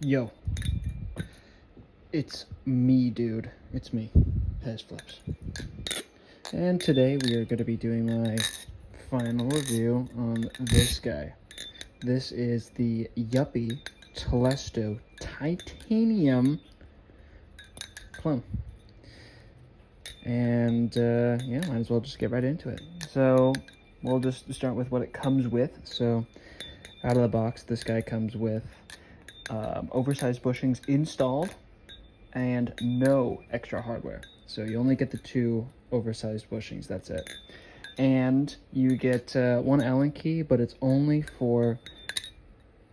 Yo, it's me, dude. It's me, Pez Flips. And today we are going to be doing my final review on this guy. This is the Yuppie Telesto Titanium clone. And yeah, might as well just get right into it. So we'll just start with what it comes with. So out of the box, this guy comes with oversized bushings installed and no extra hardware. So you only get the two oversized bushings, that's it. And you get one Allen key, but it's only for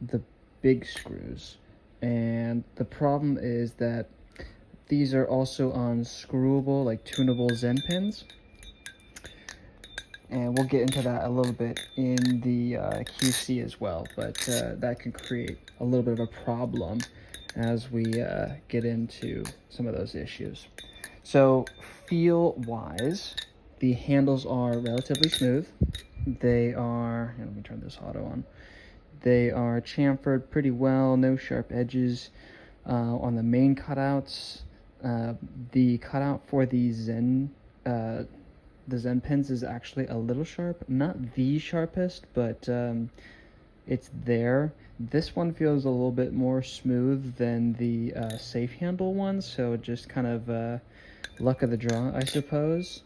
the big screws. And the problem is that these are also unscrewable, like tunable Zen pins. And we'll get into that a little bit in the QC as well, but that can create a little bit of a problem as we get into some of those issues. So feel-wise, the handles are relatively smooth. They are, let me turn this auto on. They are chamfered pretty well, no sharp edges on the main cutouts. The cutout for the Zen pins is actually a little sharp, not the sharpest, but it's there. This one feels a little bit more smooth than the safe handle one, so just kind of luck of the draw, I suppose.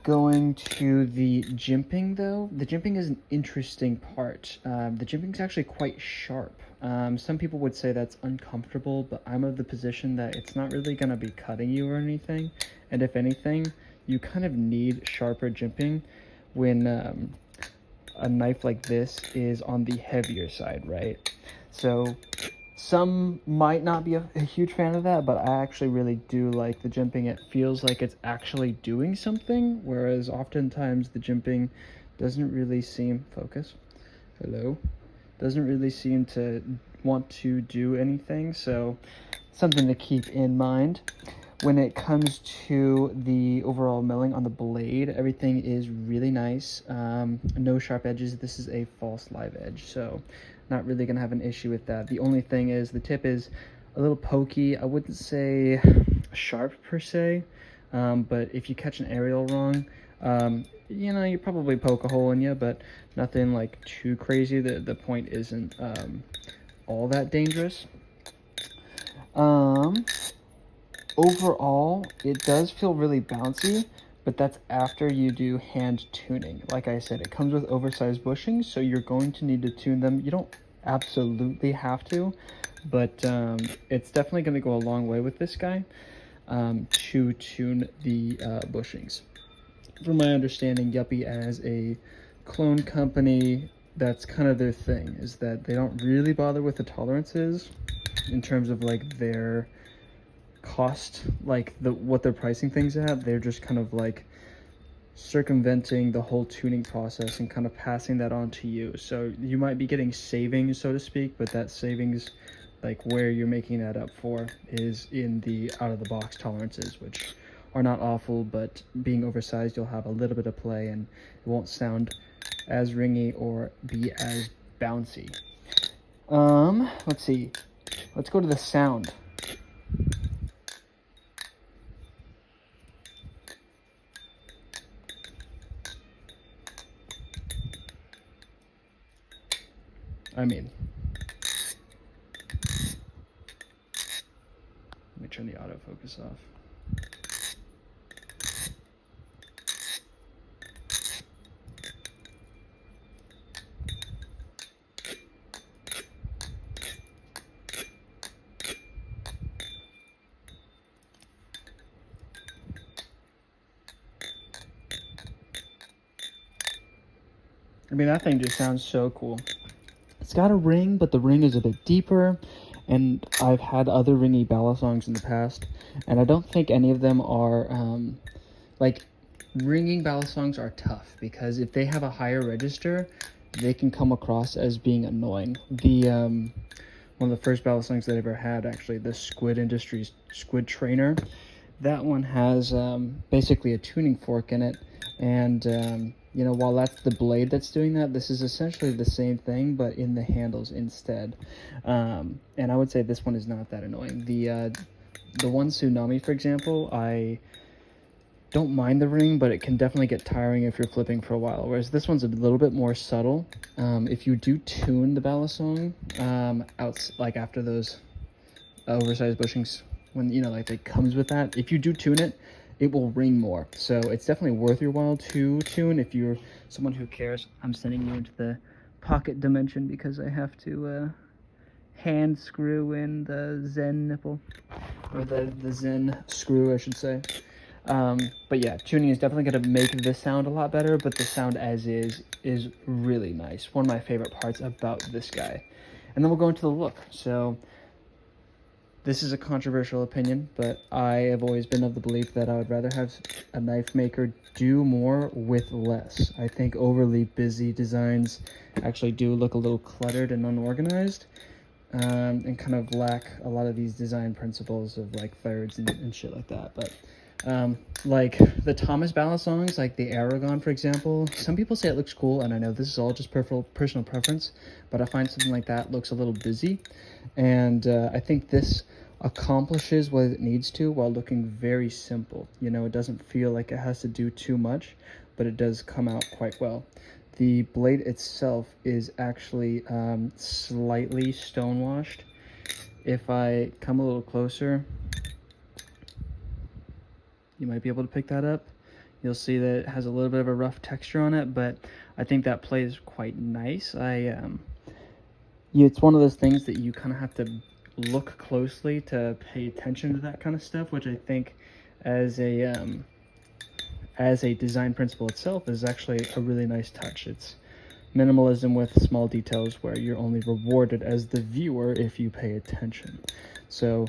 Going to the jimping though, the jimping is an interesting part. The jimping is actually quite sharp. Some people would say that's uncomfortable, but I'm of the position that it's not really going to be cutting you or anything, and if anything, you kind of need sharper jimping when a knife like this is on the heavier side, right? So some might not be a huge fan of that, but I actually really do like the jimping. It feels like it's actually doing something, whereas oftentimes the jimping doesn't really seem, doesn't really seem to want to do anything, so something to keep in mind. When it comes to the overall milling on the blade, everything is really nice. No sharp edges. This is a false live edge, so not really going to have an issue with that. The only thing is the tip is a little pokey. I wouldn't say sharp per se, but if you catch an aerial wrong, you know, you probably poke a hole in you, but nothing like too crazy. The point isn't all that dangerous. Overall, it does feel really bouncy, but that's after you do hand tuning. Like I said, it comes with oversized bushings, so you're going to need to tune them. You don't absolutely have to, but it's definitely going to go a long way with this guy to tune the bushings. From my understanding, Yuppie as a clone company, that's kind of their thing, is that they don't really bother with the tolerances in terms of like their cost, like what they're pricing things at. They're just kind of like circumventing the whole tuning process and kind of passing that on to you. So you might be getting savings, so to speak, but that savings, like where you're making that up for, is in the out of the box tolerances, which are not awful, but being oversized, you'll have a little bit of play and it won't sound as ringy or be as bouncy. Let's see. Let's go to the sound. I mean, let me turn the autofocus off. I mean, that thing just sounds so cool. It's got a ring, but the ring is a bit deeper, and I've had other ringy balisongs in the past, and I don't think any of them are, like, ringing balisongs are tough, because if they have a higher register, they can come across as being annoying. The, one of the first balisongs that I ever had, actually, the Squid Industries Squid Trainer, that one has, basically a tuning fork in it, and, you know, while that's the blade that's doing that, this is essentially the same thing, but in the handles instead. And I would say this one is not that annoying. The one Tsunami, for example, I don't mind the ring, but it can definitely get tiring if you're flipping for a while, whereas this one's a little bit more subtle. If you do tune the balisong, like after those oversized bushings, when, you know, like it comes with that, if you do tune it, it will ring more. So it's definitely worth your while to tune if you're someone who cares. I'm sending you into the pocket dimension because I have to hand screw in the Zen nipple, or the Zen screw, I should say. But yeah, tuning is definitely going to make this sound a lot better, but the sound as is really nice. One of my favorite parts about this guy. And then we'll go into the look. So this is a controversial opinion, but I have always been of the belief that I would rather have a knife maker do more with less. I think overly busy designs actually do look a little cluttered and unorganized, and kind of lack a lot of these design principles of like thirds and shit like that. But like the Thomas balisongs, like the Aragon, for example, some people say it looks cool, and I know this is all just personal preference, but I find something like that looks a little busy, and I think this accomplishes what it needs to while looking very simple. You know, it doesn't feel like it has to do too much, but it does come out quite well. The blade itself is actually slightly stonewashed. If I come a little closer, you might be able to pick that up. You'll see that it has a little bit of a rough texture on it, but I think that plays quite nice. It's one of those things that you kind of have to look closely to pay attention to that kind of stuff, which I think as a design principle itself is actually a really nice touch. It's minimalism with small details where you're only rewarded as the viewer if you pay attention. So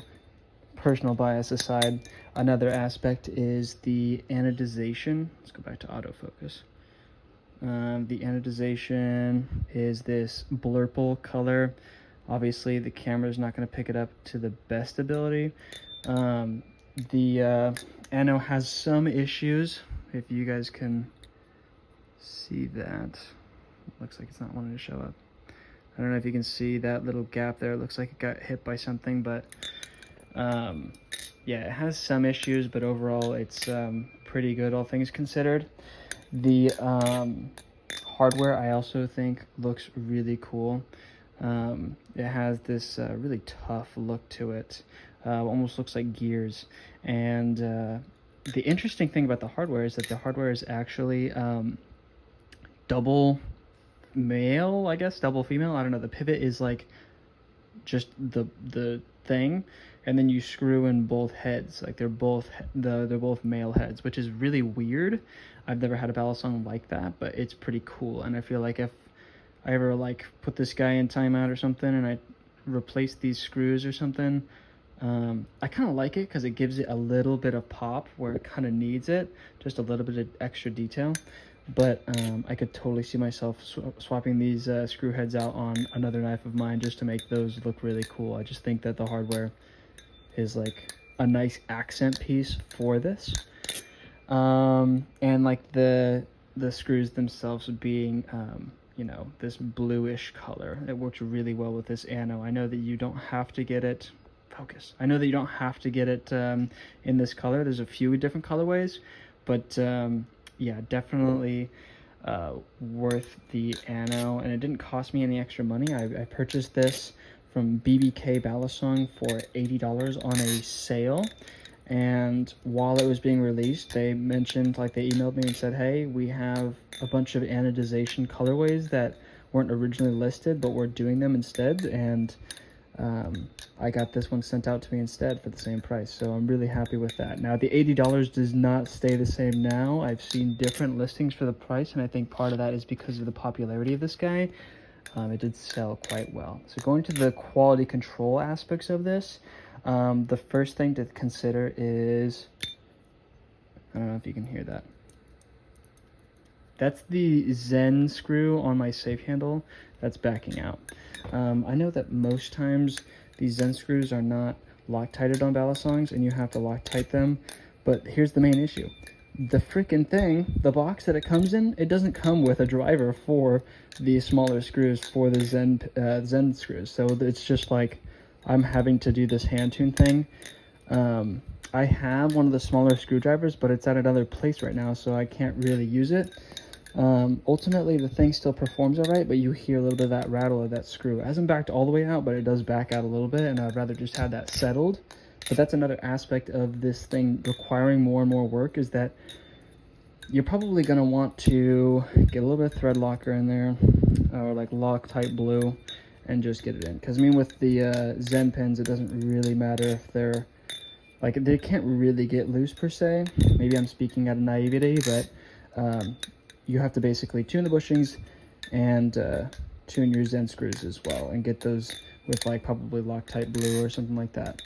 personal bias aside, another aspect is the anodization. Let's go back to autofocus. The anodization is this blurple color. Obviously, the camera is not going to pick it up to the best ability. The ano has some issues. If you guys can see that, looks like it's not wanting to show up. I don't know if you can see that little gap there. It looks like it got hit by something, but yeah, it has some issues, but overall it's pretty good, all things considered. The hardware I also think looks really cool. It has this really tough look to it. Almost looks like gears. And the interesting thing about the hardware is that the hardware is actually double male, I guess, double female. I don't know. The pivot is like just the thing, and then you screw in both heads. Like they're both male heads, which is really weird. I've never had a balisong like that, but it's pretty cool. And I feel like if I ever like put this guy in timeout or something and I replace these screws or something, I kind of like it because it gives it a little bit of pop where it kind of needs it, just a little bit of extra detail. But I could totally see myself swapping these screw heads out on another knife of mine just to make those look really cool. I just think that the hardware is like a nice accent piece for this. And like the screws themselves being you know, this bluish color, it works really well with this ano. I know that you don't have to get it I know that you don't have to get it in this color. There's a few different colorways, but yeah, definitely worth the ano, and it didn't cost me any extra money. I purchased this from BBK Balisong for $80 on a sale, and while it was being released, they mentioned, like, they emailed me and said, hey, we have a bunch of anodization colorways that weren't originally listed, but we're doing them instead, and I got this one sent out to me instead for the same price, so I'm really happy with that. Now, the $80 does not stay the same now. I've seen different listings for the price, and I think part of that is because of the popularity of this guy. It did sell quite well. So going to the quality control aspects of this, the first thing to consider is, I don't know if you can hear that. That's the Zen screw on my safe handle that's backing out. I know that most times these Zen screws are not Loctited on balisongs and you have to Loctite them, but here's the main issue. the freaking thing, the box that it comes in, it doesn't come with a driver for the smaller screws for the Zen screws. So it's just like I'm having to do this hand tune thing. I have one of the smaller screwdrivers, but it's at another place right now, so I can't really use it. Ultimately, the thing still performs all right, but you hear a little bit of that rattle of that screw. It hasn't backed all the way out, but it does back out a little bit, and I'd rather just have that settled. But that's another aspect of this thing requiring more and more work, is that you're probably going to want to get a little bit of thread locker in there, or like Loctite blue, and just get it in. Because I mean, with the Zen pins, it doesn't really matter if they're like, they can't really get loose per se. Maybe I'm speaking out of naivety, but you have to basically tune the bushings and tune your Zen screws as well, and get those with like probably Loctite blue or something like that.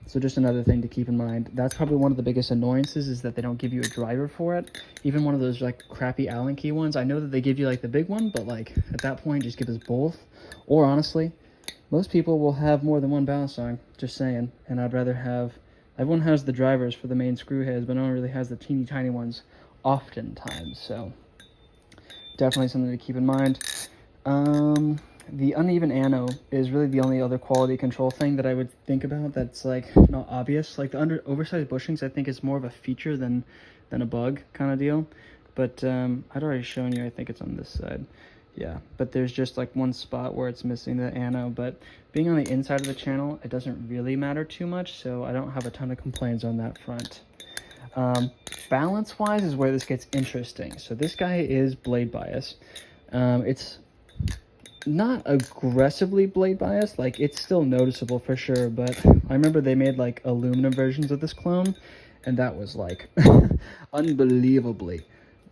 So just another thing to keep in mind. That's probably one of the biggest annoyances, is that they don't give you a driver for it. Even one of those like crappy Allen key ones, I know that they give you like the big one, but like at that point, just give us both. Or honestly, most people will have more than one ballast song, just saying. And I'd rather have, everyone has the drivers for the main screw heads, but no one really has the teeny tiny ones oftentimes. So definitely something to keep in mind. The uneven ano is really the only other quality control thing that I would think about that's like not obvious. Like the oversized bushings, I think is more of a feature than a bug kind of deal. But I'd already shown you, I think it's on this side. Yeah, but there's just like one spot where it's missing the ano. But being on the inside of the channel, it doesn't really matter too much, so I don't have a ton of complaints on that front. Balance wise is where this gets interesting. So this guy is blade bias. It's not aggressively blade bias, like it's still noticeable for sure, but I remember they made like aluminum versions of this clone, and that was like unbelievably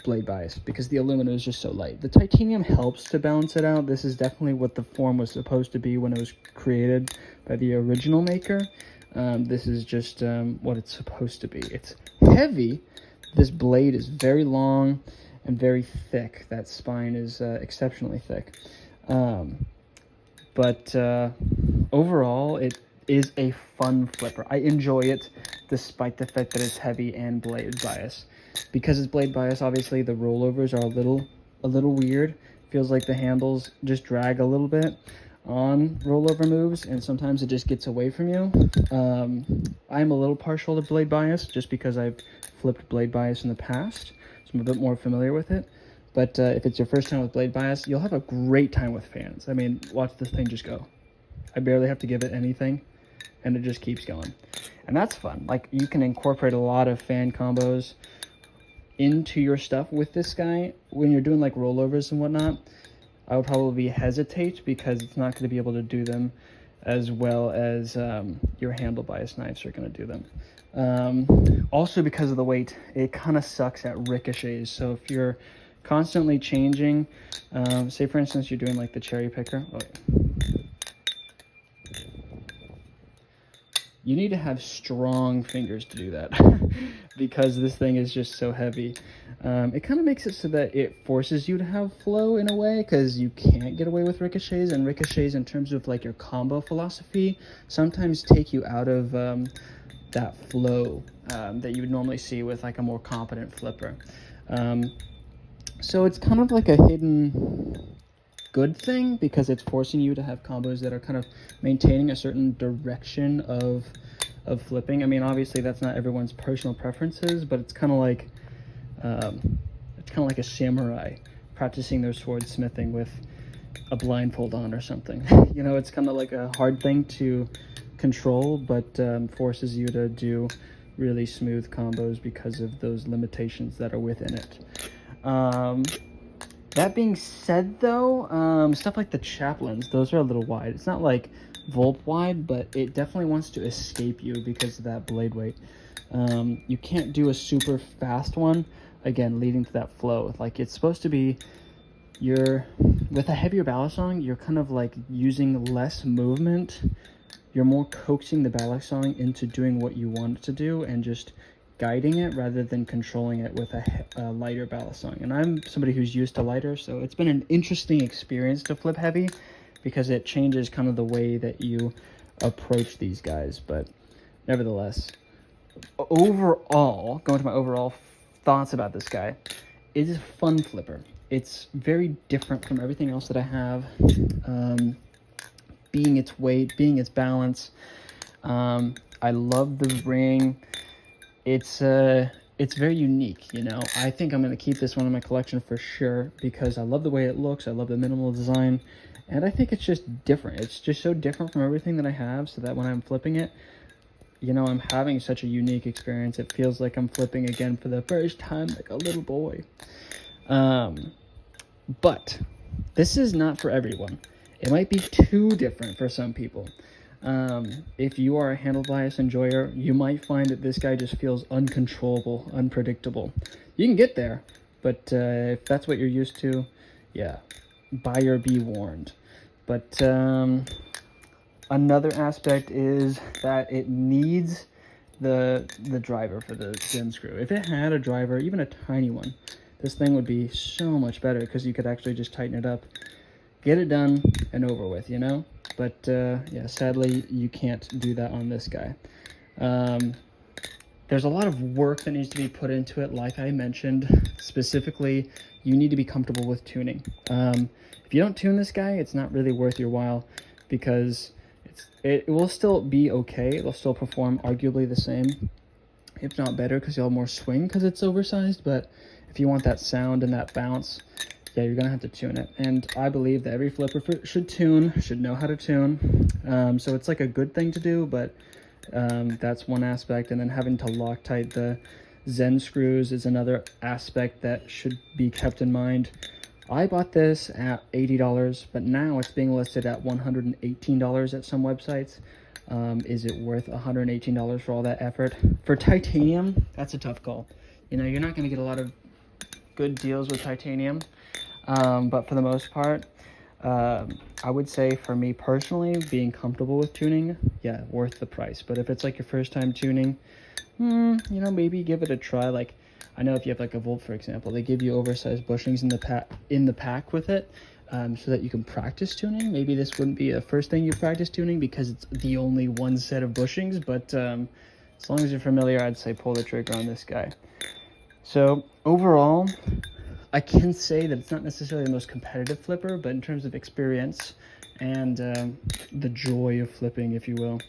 blade bias, because the aluminum is just so light. The titanium helps to balance it out. This is definitely what the form was supposed to be when it was created by the original maker. This is just what it's supposed to be. It's heavy. This blade is very long and very thick. That spine is exceptionally thick. But overall, it is a fun flipper. I enjoy it, despite the fact that it's heavy and blade bias. Because it's blade bias, obviously the rollovers are a little weird. Feels like the handles just drag a little bit on rollover moves, and sometimes it just gets away from you. I'm a little partial to blade bias, just because I've flipped blade bias in the past, so I'm a bit more familiar with it. But if it's your first time with blade bias, you'll have a great time with fans. I mean, watch this thing just go. I barely have to give it anything, and it just keeps going. And that's fun. Like, you can incorporate a lot of fan combos into your stuff with this guy. When you're doing like rollovers and whatnot, I would probably hesitate, because it's not going to be able to do them as well as your handle bias knives are going to do them. Also, because of the weight, it kind of sucks at ricochets. So if you're constantly changing, say for instance you're doing like the cherry picker, you need to have strong fingers to do that, because this thing is just so heavy. It kind of makes it so that it forces you to have flow in a way, because you can't get away with ricochets, and ricochets in terms of like your combo philosophy sometimes take you out of that flow that you would normally see with like a more competent flipper. So it's kind of like a hidden good thing, because it's forcing you to have combos that are kind of maintaining a certain direction of flipping. I mean, obviously that's not everyone's personal preferences, but it's kind of like a samurai practicing their swordsmithing with a blindfold on or something. You know, it's kind of like a hard thing to control, but forces you to do really smooth combos because of those limitations that are within it. That being said, though, stuff like the chaplains, those are a little wide. It's not like Volp wide, but it definitely wants to escape you because of that blade weight. You can't do a super fast one, again, leading to that flow. Like, it's supposed to be, with a heavier ballast song, you're kind of like using less movement. You're more coaxing the ballast song into doing what you want it to do, and just guiding it rather than controlling it with a lighter ballast song. And I'm somebody who's used to lighter, so it's been an interesting experience to flip heavy, because it changes kind of the way that you approach these guys. But nevertheless, overall, going to my overall thoughts about this guy, it is a fun flipper. It's very different from everything else that I have. Being its weight, being its balance. I love the ring. It's very unique, you know. I think I'm going to keep this one in my collection for sure because I love the way it looks. I love the minimal design, and I think it's just different. It's just so different from everything that I have, so that when I'm flipping it, you know, I'm having such a unique experience. It feels like I'm flipping again for the first time like a little boy. But this is not for everyone. It might be too different for some people. If you are a handle bias enjoyer, you might find that this guy just feels uncontrollable, unpredictable. You can get there, but if that's what you're used to, yeah, buyer be warned. But another aspect is that it needs the driver for the Zen screw. If it had a driver, even a tiny one, this thing would be so much better because you could actually just tighten it up, get it done, and over with, you know? But yeah, sadly, you can't do that on this guy. There's a lot of work that needs to be put into it, like I mentioned. Specifically, you need to be comfortable with tuning. If you don't tune this guy, it's not really worth your while because it will still be okay. It'll still perform arguably the same, if not better, because you'll have more swing because it's oversized. But if you want that sound and that bounce, yeah, you're gonna have to tune it. And I believe that every flipper should know how to tune. So it's like a good thing to do, but that's one aspect. And then having to Loctite the Zen screws is another aspect that should be kept in mind. I bought this at $80, but now it's being listed at $118 at some websites. Is it worth $118 for all that effort? For titanium, that's a tough call. You know, you're not going to get a lot of good deals with titanium, but for the most part, I would say for me personally, being comfortable with tuning, yeah, worth the price. But if it's like your first time tuning, you know, maybe give it a try. Like, I know if you have like a Volt, for example, they give you oversized bushings in the pack with it, so that you can practice tuning. Maybe this wouldn't be the first thing you practice tuning because it's the only one set of bushings, but as long as you're familiar, I'd say pull the trigger on this guy. So overall, I can say that it's not necessarily the most competitive flipper, but in terms of experience and the joy of flipping, if you will,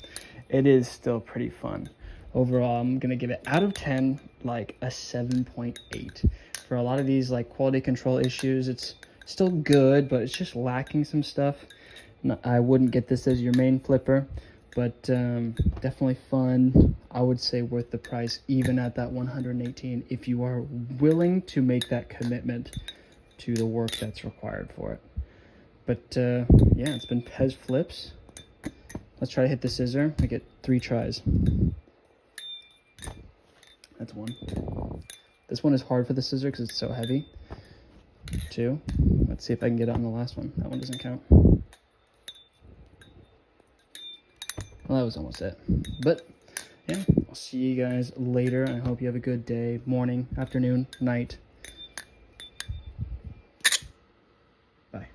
it is still pretty fun. Overall, I'm going to give it out of 10, like a 7.8. For a lot of these like quality control issues, it's still good, but it's just lacking some stuff. I wouldn't get this as your main flipper, but definitely fun. I would say worth the price, even at that 118, if you are willing to make that commitment to the work that's required for it. But yeah, it's been Pez Flips. Let's try to hit the scissor. I get 3 tries. That's 1. This one is hard for the scissor because it's so heavy. 2. Let's see if I can get it on the last one. That one doesn't count. Well, that was almost it. But yeah, I'll see you guys later. I hope you have a good day, morning, afternoon, night. Bye.